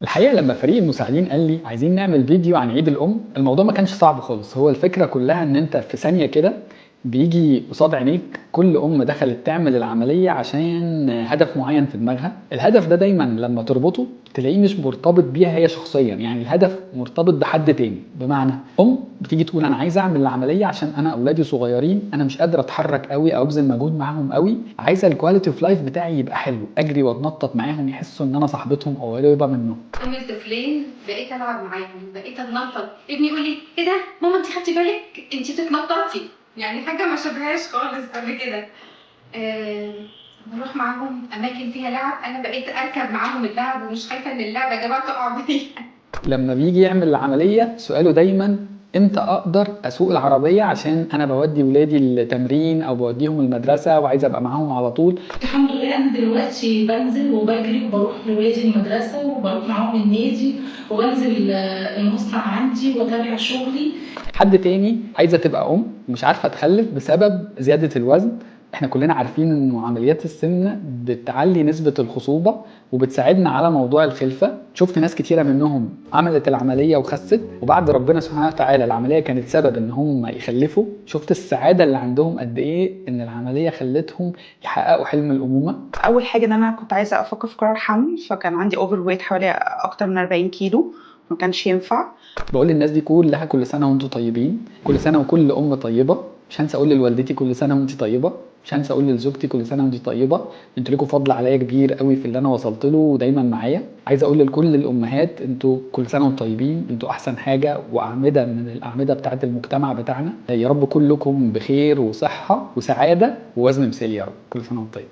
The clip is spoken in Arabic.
الحقيقة لما فريق المساعدين قال لي عايزين نعمل فيديو عن عيد الأم، الموضوع ما كانش صعب خالص. هو الفكرة كلها إن أنت في ثانية كده بيجي قصاد عينيك كل أم دخلت تعمل العملية عشان هدف معين في دماغها. الهدف ده دايما لما تربطه تلاقيه مش مرتبط بيها هي شخصيا، يعني الهدف مرتبط بحد تاني. بمعنى بتيجي تقول أنا عايزة أعمل العملية عشان أنا أولادي صغيرين، أنا مش قادرة أتحرك قوي أو أبذل مجهود معاهم قوي، عايزة الكواليتي اوف لايف بتاعي يبقى حلو، أجري وأتنطط معاهم يحسوا إن أنا صاحبتهم أو قريبة منهم. ام الطفلين بقيت العب معاهم، بقيت اتنطط. ابني يقول لي ايه ده ماما انت خدتي بالك انت بتتنططي، يعني حاجه ما شبههاش خالص قبل كده. بروح معاهم اماكن فيها لعب، انا بقيت اركب معاهم اللعب ومش خايفه ان اللعبه يا جماعه تقع بيا. لما بيجي يعمل العملية سؤاله دايما امتى اقدر اسوق العربية عشان انا بودي ولادي التمرين او بوديهم المدرسة وعايز ابقى معاهم على طول. الحمد لله انا دلوقتي بنزل وبجري وبروح لولادي المدرسه وبروح معاهم النادي وبنزل المصنع عندي واتابع شغلي. حد تاني عايزة تبقى مش عارفة تخلف بسبب زيادة الوزن. احنا كلنا عارفين ان عمليات السمنة بتعلي نسبة الخصوبة وبتساعدنا على موضوع الخلفة. شفت ناس كتيرة منهم عملت العملية وخست، وبعد ربنا سبحانه وتعالى العملية كانت سبب ان هم يخلفوا. شفت السعادة اللي عندهم قد ايه ان العملية خلتهم يحققوا حلم الأمومة. اول حاجه ان انا كنت عايزه افكر في قرار حمل، فكان عندي اوفر ويت حوالي اكتر من 40 كيلو، ما كانش ينفع. بقول للناس دي كلها كل سنة وانتم طيبين، كل سنة وكل أم طيبة. مش هنسى أقول لوالدتي كل سنة وانت طيبة، مش هنسى أقول لزوجتي كل سنة وانت طيبة. انتوا لكم فضل عليا كبير قوي في اللي أنا وصلت له ودايما معايا. عايز أقول لكل الأمهات انتوا كل سنة وانتم طيبين، انتوا أحسن حاجة وأعمدة من الأعمدة بتاعة المجتمع بتاعنا. يا رب كلكم بخير وصحة وسعادة ووزن مثالي، يا رب كل سنة وانتم طيبين.